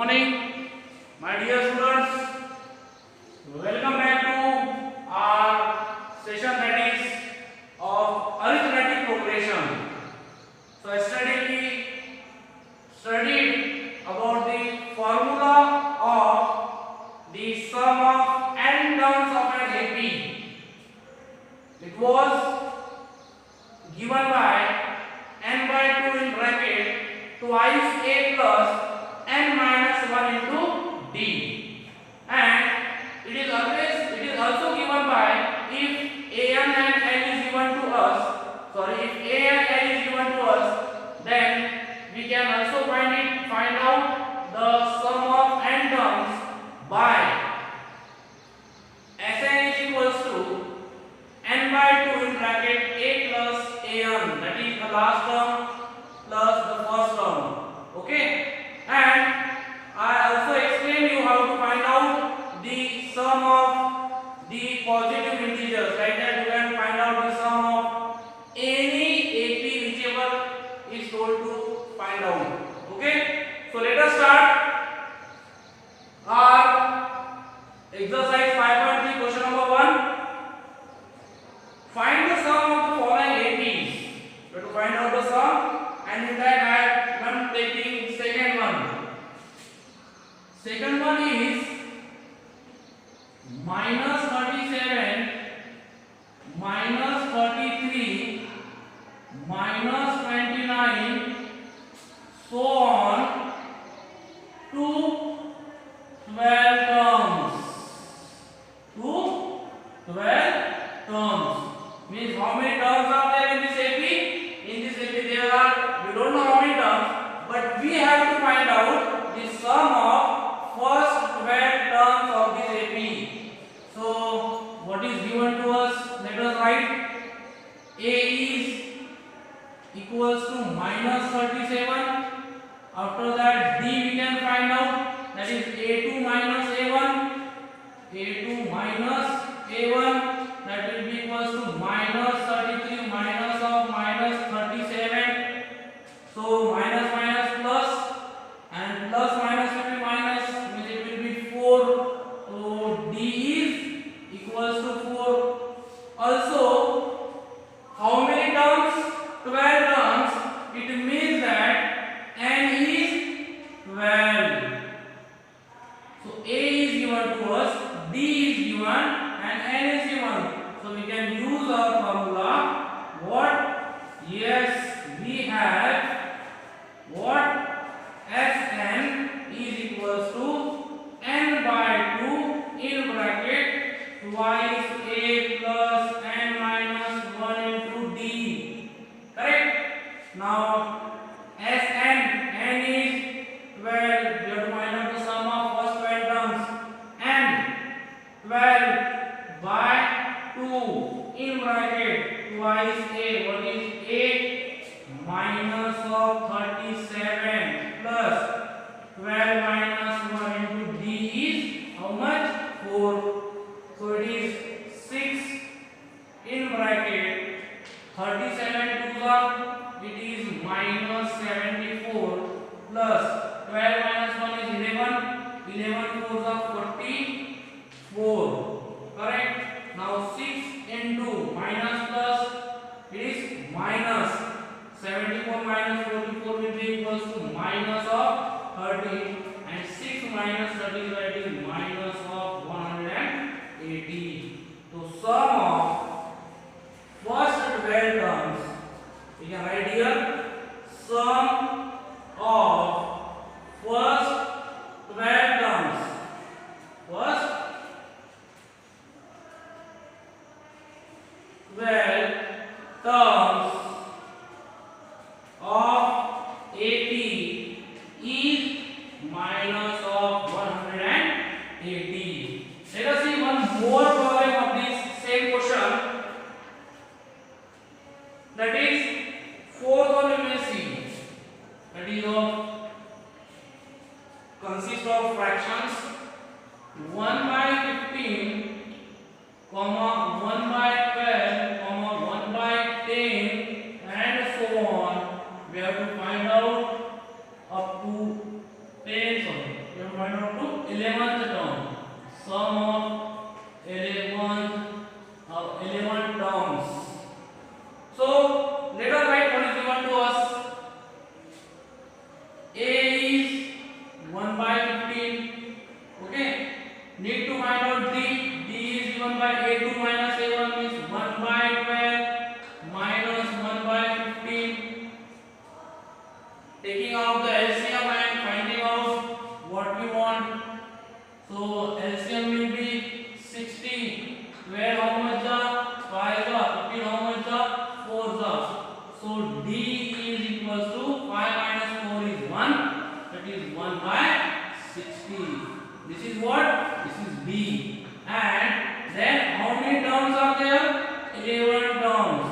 Morning, my dear students. Welcome back to our session that is of arithmetic progression. So yesterday we studied about the formula of the sum of n terms of an AP. It was given by n by 2 in bracket twice a plus n minus 1 into d, and it is also given by if an and n is given to us, if a and n is given to us, then we can also find out the sum of n terms by Sn is equals to n by 2 in bracket a plus an, that is the last term plus the first term. Okay, and I also explained you how to find out the sum of the positive integers. Like that you can find out the sum of any AP whichever is told to find out. Okay, so let us start our exercise 5.3 question number 1. Find the sum of the following APs. We have to find out the sum, and in that I am taking second one. Second one is minus 37, minus 33, minus 29, so on to 12 terms. To 12 terms. Means how many terms are there in this AP? In this AP there are, we don't know how many terms, but we have to find out the sum of first 12 terms of this AP. So what is given to us? Let us write. A is equals to minus 37. After that D we can find out, that is A2 minus A1. A2 minus A1, that will be equals to minus 33 minus of minus 37. So minus minus plus, and plus minus will be minus, means it will be 4. So D is equals to 4. Also, how many terms? 12 terms. It means that n is 12. So A is given to us, D is given, and n is given. So we can use our formula. What? Yes, we have what? Sn is equals to n by 2 in bracket twice a plus n minus 1 into d. Correct? Now Sn, n is 12. We have to find out the sum of first 12 terms. N 12 by 2 in bracket twice a. What is a? Minus of 37 plus 12 minus 1 into d is how much? 4. So it is 6 in bracket 37 to the, it is minus 74 plus 12 minus 1 is 11. 11 4s are 44. Correct? Now 6 into minus plus, it is minus 74 minus 44 will be equals to minus of 30, and 6 minus 30 is writing minus of 180. So sum of first 12 terms, we can write here sum of first 12 terms. First 12 terms of AP is minus of 180. Let us see one more problem of this same question. That is fourth one we will see. That is consists of fractions 1 by 15, 1 by 12, 1 by 10, and so on. We have to find out up to 10. to find out to 11th term. Sum of 11 terms. So let us write what is given to us. A is 1 by 15. Okay. Need to find out D. D is given by A2 minus A1 means 1 by 12 minus 1 by 15. Taking out the LCM and finding out what we want. So LCM will be 60. 12 how much the 5 the 15 how much the 4 the. So D is equals to 5 minus 4 is 1. That is 1 by 60. This is what? This is B. And then how many terms are there? 11 terms.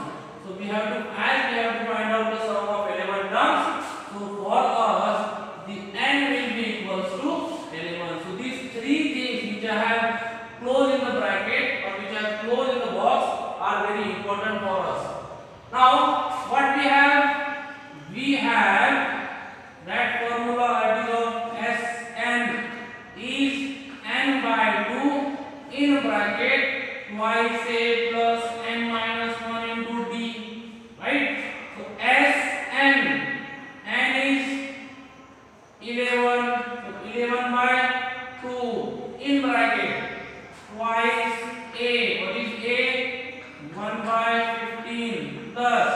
So we have to find out the sum of 11 terms. So for us the n will be equals to 11. So these three things which I have closed in the bracket or which I have closed in the box are very important for us. Now what we have? We have that formula that is of Sn is n by 2 in bracket twice a plus n minus 1 into d, right? So Sn, n is 11, so 11 by 2 in bracket twice a, what is a? 1 by 15 plus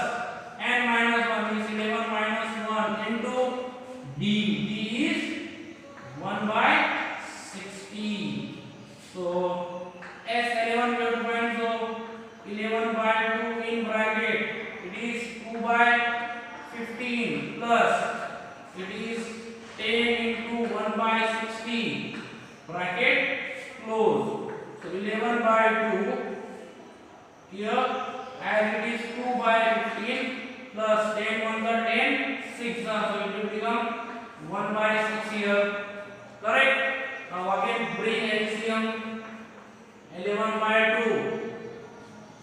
n minus 1 is 11 minus 1 into d. D is 1 by 60. So S11 we have to find. So 11 by 2 in bracket it is 2 by 15 plus it is 10 into 1 by 60 bracket close. So 11 by 2 here as it is 2 by 15 plus 10 1 the 10 6 so it will become 1 by 6 here. Correct? Now again bring LCM. 11 by 2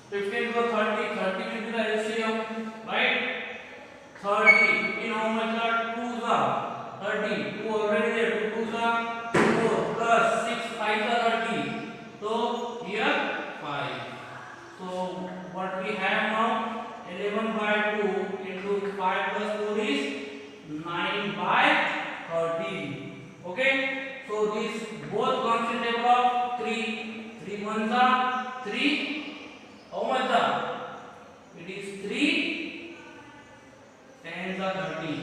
15 to 30 30 will be the LCM, right? 30 in how much are 2s are 30 2 already there 2 2s are 4 plus 6 5 are 30 so here 5. So what we have now 11 by 2 into 5 plus 4 is 9 by 30. Okay, so this both comes in table of 3 3 ones are 3 how much are it is 3 tens are 30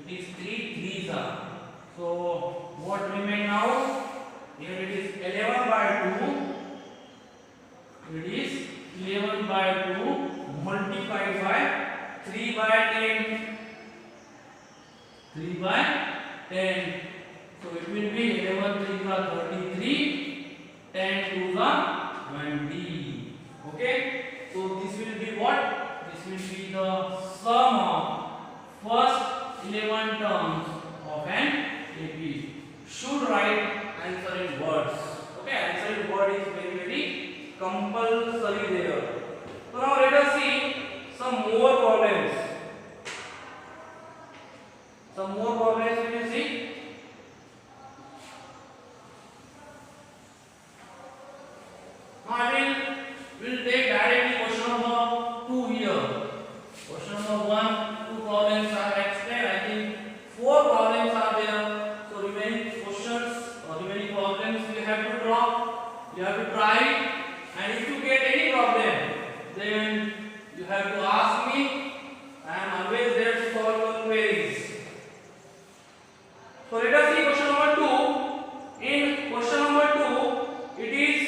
it is 3 threes are. So what remain now here it is 11 by 2 it is 11 by 2 multiplied by 3 by 10 3 by 10 so it will be 11 3 are 33 10 2 are 20. Okay, so this will be what? This will be the sum of first 11 terms of an AP. Should write answer in words. Okay, answer in word is very compulsory there. So now let us see some more problems. Some more problems we will see. Now I will take directly question number 2 here. Question number 1, 2 problems I have explained. I think 4 problems are there. So remaining questions or remaining problems you have to draw. You have to try, and if you get any problem, then you have to ask me. I am always there to solve your queries. So let us see question number 2. In question number 2, it is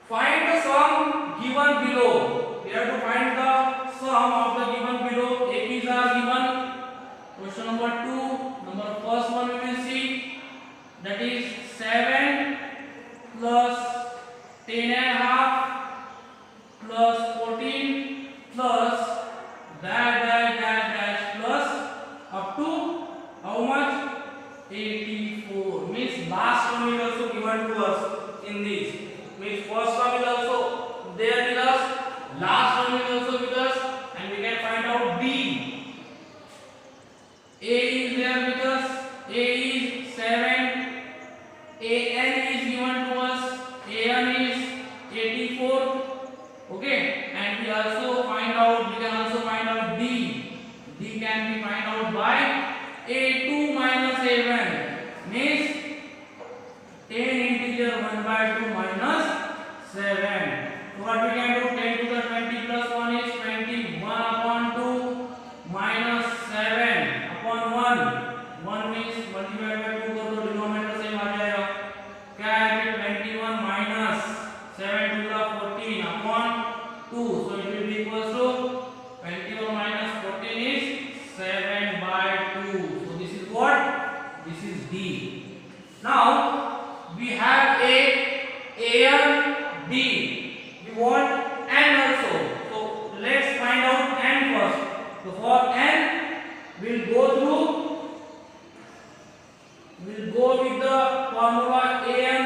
find the sum given below. We have to find the sum of the given below. APs are given. Question number 2. Number first one we will see. That is 7 plus 10 and a half plus 14 plus dash plus up to how much? 84. Means last one is also given to us in this. Means first one is also there with us, last one is also with us, and we can find out B. A is there with us, A 1 means multiply by 2 कर दो, denominator same आ जाएगा। क्या है 21 minus 7 to the 14 upon 2, so it will be equals to 21 minus 14 is 7 by 2. So this is what? This is D. Now we have a and D. We want n also. So let's find out n first. So for n we'll go with the formula an.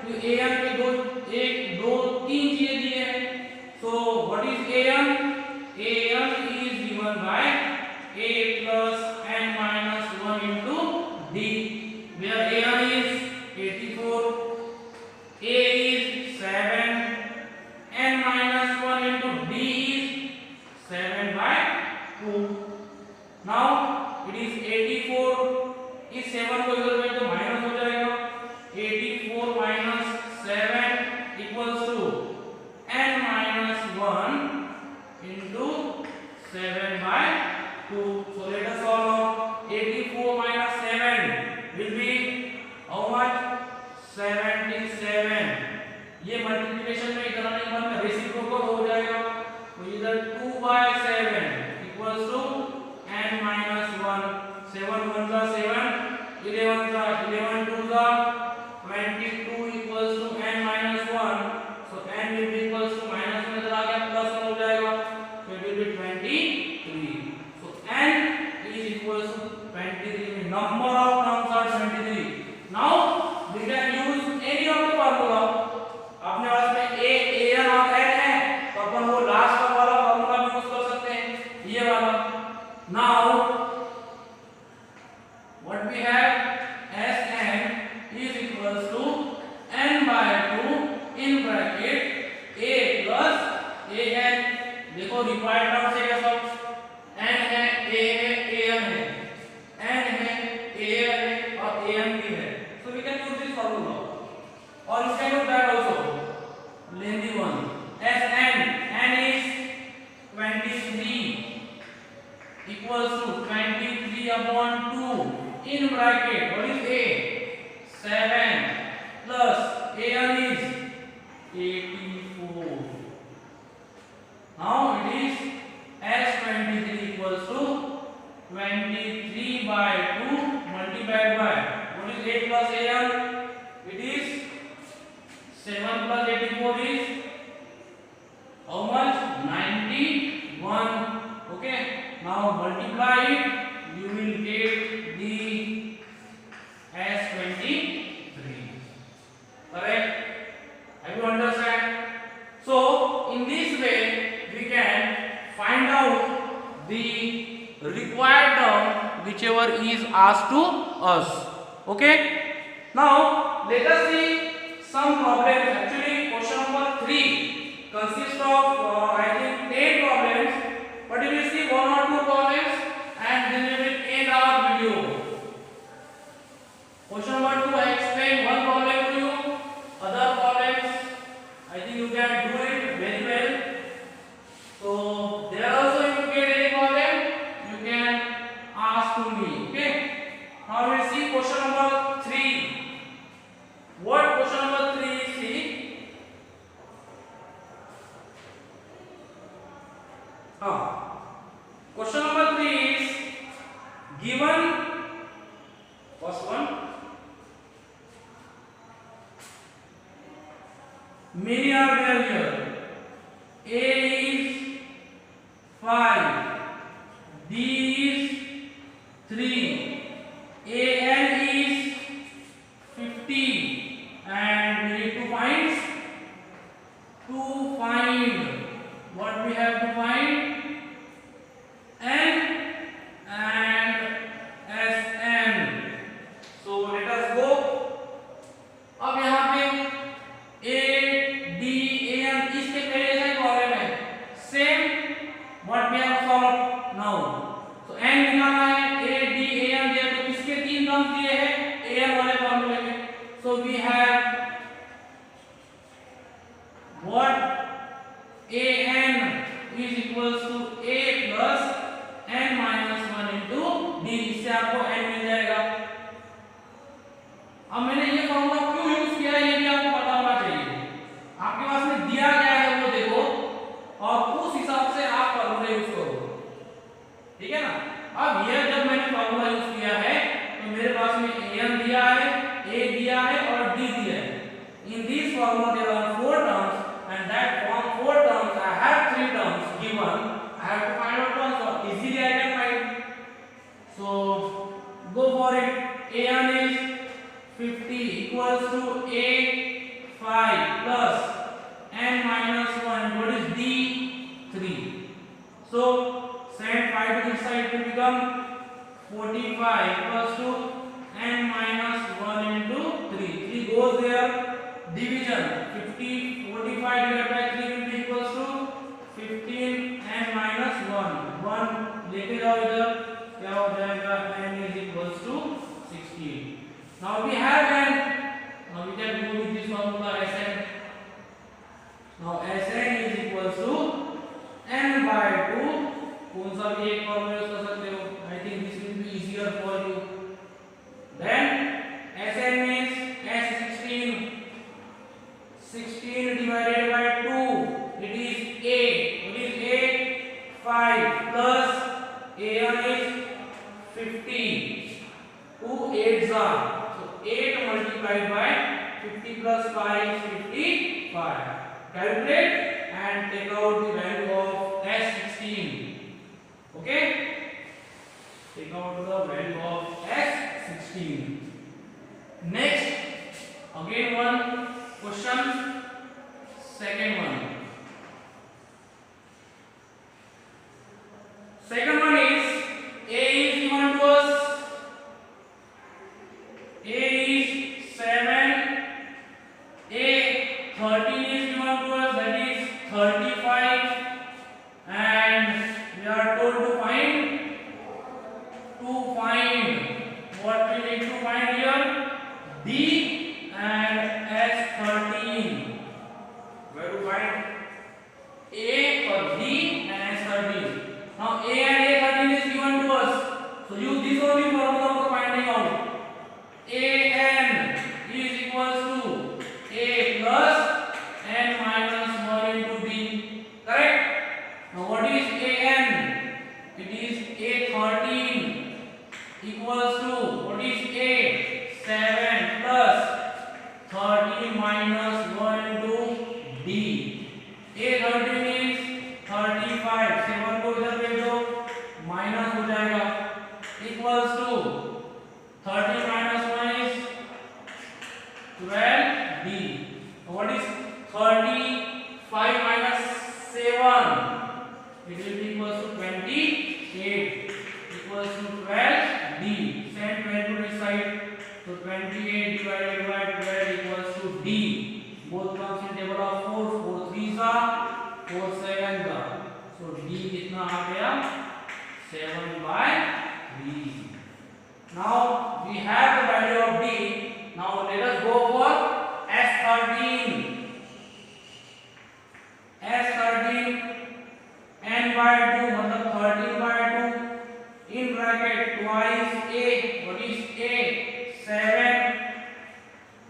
तो an में दो 1 2 3 चीजें दी है। So what is an? an is given by a plus n minus 1 into d, where an is 84, a is 7, n minus 1 into d is 7 by 2. Now it is 84, इस 7 को इधर में तो माइनस हो जाएगा। 84 minus 7 equals to n minus 1 into 7 by 2. So let us solve. 84 minus 7 will be how much? 77. ये multiplication में इतना नहीं बनता, रेसिप्रोकल हो जाएगा। तो इधर 2 by 7 equals to n minus 1. 7 1 का 7, 11 का 11 2 का 22 equals to n minus 1. So n will be equals to minus 1 इधर आ गया, प्लस 1 हो जाएगा, so it will be 23. So n is equals to 23. Number of terms are 23. Now we can use any of the formula. अपने पास में a an और n है, तो अपन वो लास्ट वाला फॉर्मूला भी यूज कर सकते हैं, ये वाला। Now what we have, Sn is equals to n by 2 in bracket a plus an. देखो रिक्वायर्ड टर्म से क्या सब n है, a है, an है, n है, an है और an भी है। So we can use this formula or you can use that also, lengthy one. Sn, n is 23 equals to 23 upon 2 in bracket, what is a? 7 plus an is 84. Now it is S23 equals to 23 by 2 multiplied by, what is 8 plus an? It is 7 plus 84 is how much? 91. Okay, now multiply it, you will get the S23. Correct? Have you understand? So in this way we can find out the required term whichever is asked to us. Okay, now let us see some problems. Actually question number 3 consists of I think 10 problems, but we will see 1 or 2 problems and then we will end our video. Question number 2, I explain one problem to you. Other problems I think you can do it very well. So there also if you get any problem you can ask to me. Okay, now we will see question number 3. What question number 3 is? See, question number 3 is given. First one, many are there here. A is 5, D is 3, an is 50, and we need to find what we have to find, n and Sn. So let us go. अब यहाँ पे a d an इसके पहले से problem है, same what we have solved now. So n निकालना है, a d an दिया, तो इसके 3 टर्म्स दिए हैं an वाले फॉर्मूले में. So we have what, an is equals to a plus n minus 1 into d. इससे आपको n मिल जाएगा. A दिया है और D दिया है. In this formula there are 4 terms, and that from 4 terms I have 3 terms given. I have to find out one, so easily I can find. So go for it. A1 is 50 equals to A5 plus n minus 1. What is D? 3. So send 5 to this side to become 45 equals to n minus 1 into 3. 3 goes there. Division 50 45 divided by 3 will be equals to 15 n minus 1. 1 लेके जाओ इधर, क्या हो जाएगा? n is equals to 16. Now we have n. Now we can go with this formula Sn. Now Sn is equals to n by 2. कौन सा भी एक फॉर्मूला यूज कर सकते हो. I think this will be easier for you. Then Sn means S16. 16 divided by 2, it is 8. It is 8, 5 plus A1 is 50. 2 8s are. So 8 multiplied by 50 plus 5 is 55. Calculate and take out the value of S16. Okay? Take out the value of S16. Next, again one question. Second one. Second one is A is given to us. A is 7. A 13 is given to us, that is 35. And we are told to find what we need to find here? D and S13. Where to find A or D and S13? Now A and A13 is given to us, so use this only formula for finding out. An is equals to A plus n minus 1 into D. Correct? Now what is An? It is A13 equals to, what is A? 7 plus 13 minus 1 into D. A13 is 35. 7 को इधर भेज दो, minus हो जाएगा, equals to 13 minus 1 is 12D. What is 35 minus 7? It will be equals to 28 equals to 12D. Send 12 to this side. So 28 divided by 12 equals to D. Both comes in table of 4. 4 3s are, 4 7s are. So D कितना आ गया? 7 by 3. Now we have the value of D. Now let us go for S13. S13 n by 2 मतलब 13 by 2 in bracket twice A. What is A? 7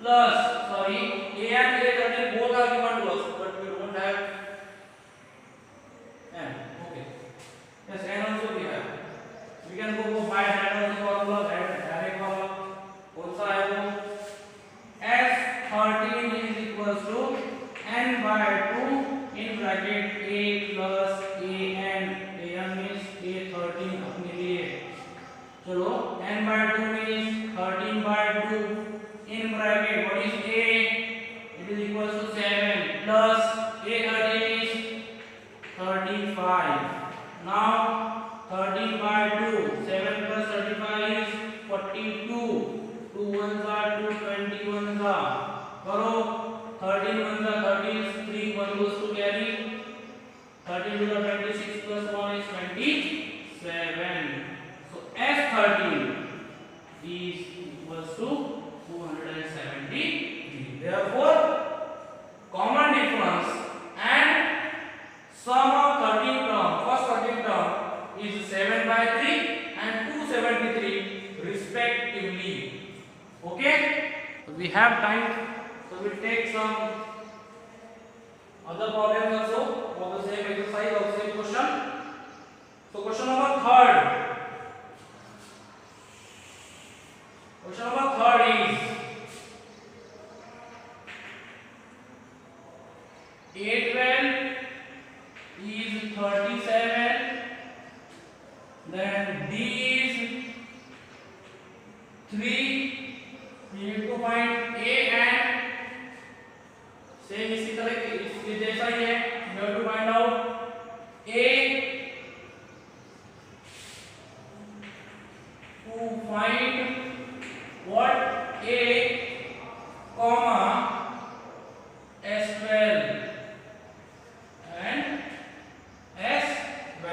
plus, sorry, A and A13 both are given to us, but we don't have n. Okay. Yes, n also we have. We can go by direct formula, direct formula. कौन सा है वो? S13 is equals to n by 2 in bracket A plus an. an means A13 अपने लिए. चलो n by 2 means 13 by 2 in bracket. What is A? It is equals to 7 plus A13 is 35. Now 13 by 2, 7 plus 35 is 42. 2 ones are 2, 20 ones are. करो 13 ones are 30, 3 1 goes to carry. 13 to the 26 plus 1 is 27. So S13 is equals to 273. Therefore, common difference and sum of 13 term, first 13 term is 7 by 3 and 273 respectively. Okay? So we have time, so we'll take some other problems also for the same exercise or same question. So question number third. Question number third is We need to find A and same इसी तरह इसके जैसा ही है. We have to find out A. To find what A comma S12 and S12.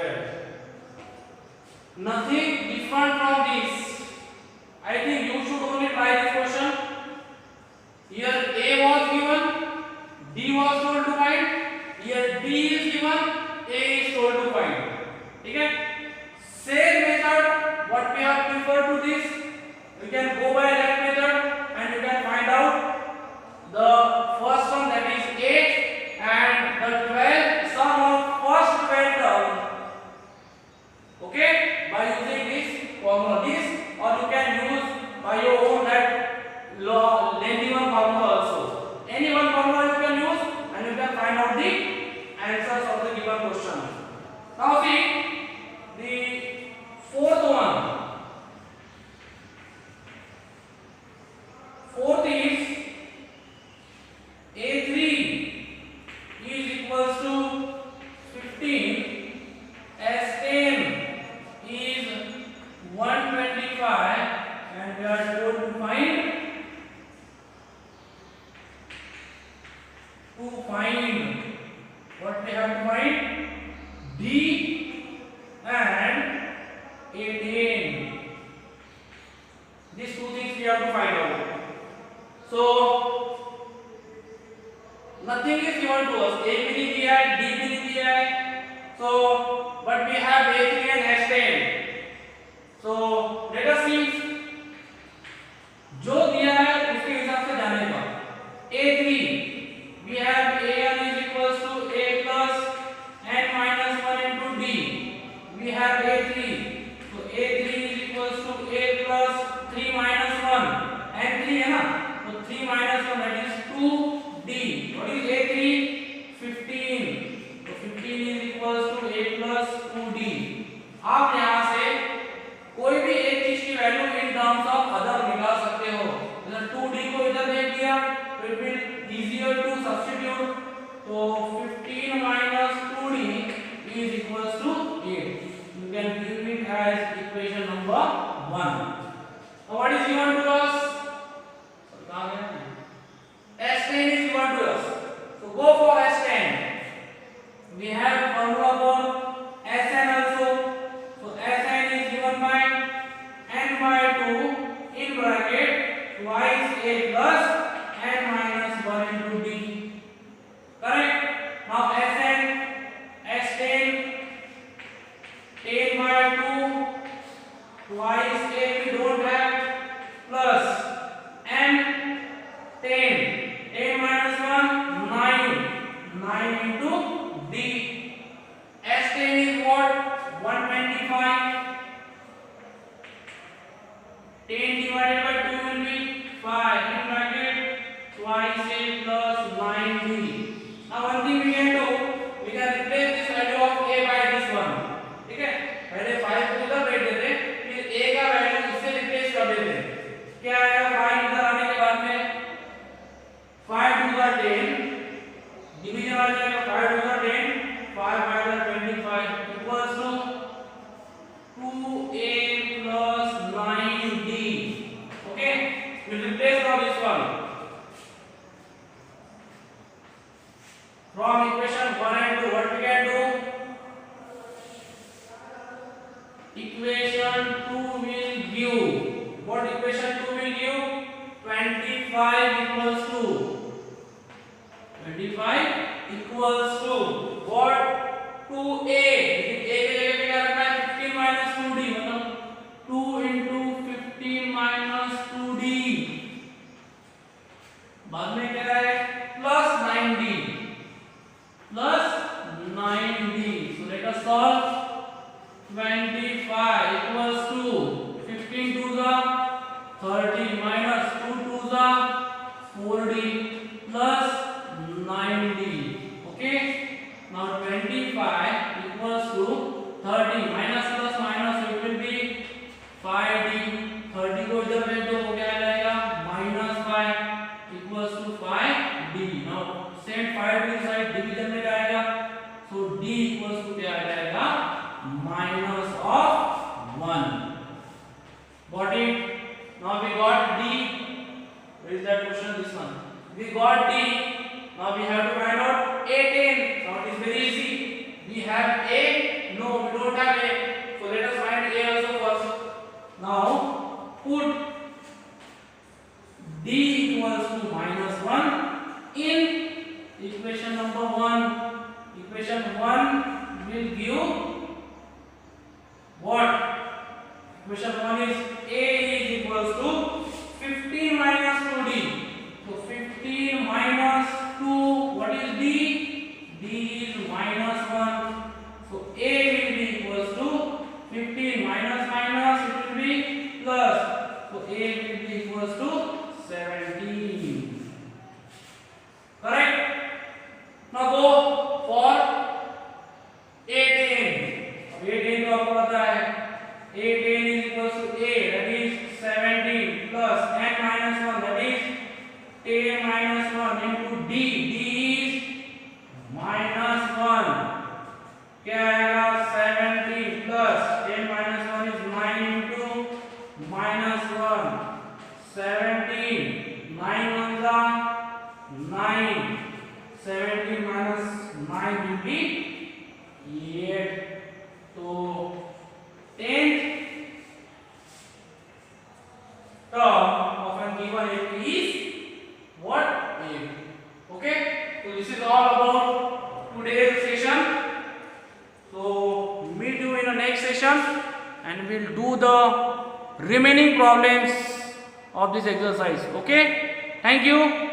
Nothing different from this. I think you should only try this question. Here A was given, D was told to find. Here D is given, A is told to find. ठीक है? Same method what we have preferred to this. You can go by that method and you can find out the first one, that is 8, and the 12 sum of first 12 term. Okay? By using this formula, this, or you can use by your own that lengthy one formula also. Any one formula you can use and you can find out the answers of the given question. Now see the fourth one. Fourth is A3 is equals to 15, S10 is 125, and we are told to find what we have to find D and 18. These two things we have to find out. So nothing is given to us. A भी नहीं दिया है, D भी नहीं दिया है. So but we have A3 and S10. So let us see जो दिया है उसके हिसाब से जाने का. A3 we have A1 is equals to A plus n minus 1 into D. We have A3. So A3 is equals to A plus 3 minus 1. n 3 है ना, तो 3 minus 1 that is 2D. What is A3? 15. So 15 is equals to A plus 2D. आप यहाँ से कोई भी एक चीज की value in terms of other निकाल सकते हो. जैसे 2D को इधर दे दिया तो it will easier to substitute. तो 15 minus 2D is equals to 8. You can give it as equation number 1. Now what is given to us? S10 is given to us. So go for S10. We have formula for Sn also. So Sn is given by n by 2 in bracket twice A plus n minus 1 into D. Correct? Now Sn, S10, 10 by 2 twice A we don't have, plus n 10, 10 minus 1 9, 9 into D. S10 is what? 125. 10 divided by 2 will be 5 in bracket twice A plus 9D. Now one thing we can do, we can replace this value of A by this one. ठीक है? पहले 5 को इधर बैठ देते, फिर A का value इससे रिप्लेस कर देते. क्या आएगा 5 इधर आने के बाद में 5 to the 10 डिवीजन आ जाएगा. 5 to the 10, 5 by the 25 equals to 2A plus 9D. Okay, we will replace now this one from equation 1 and 2. What we can do? Equation 2 will give what? Equation 2 will give 25 equals to 25 equals to what? 2A. A के जगह पे क्या रखना है? 15 minus 2D, मतलब 2 into 15 minus 2D. बाद में क्या है? plus 9D. Plus 9D. So let us solve. 25 equals to 15 to the 30 minus 2 to the 4D plus 9D. Okay. Now 25 equals to 30 minus plus minus it will be 5D. 30 को इधर भेज दो तो क्या आ जाएगा? got D. Now we have to find out A10. Now it is very easy. We have A? No, we don't have A. So let us find A also first. Now put D equals to -1 in equation number 1. Equation 1 will give what? Equation 1 is A is equals to 15 minus 2D. So 15 minus 2, what is D? D is -1. So A will be equals to 15 minus minus, it will be plus. So A will be equals to 17. Correct? Now go for A10. A10 को आपको पता है A10 is equals to A, that is 17 plus n minus 1, that is 10 minus 1 into D. D is -1. क्या आएगा? 17 plus 10 minus 1 is 9 into -1. 17 9 ones are 9. 17 minus 9 will be 8. So 10th term of an given AP is what? 8. Okay, so this is all about today's session. So meet you in the next session and we'll do the remaining problems of this exercise. Okay, thank you.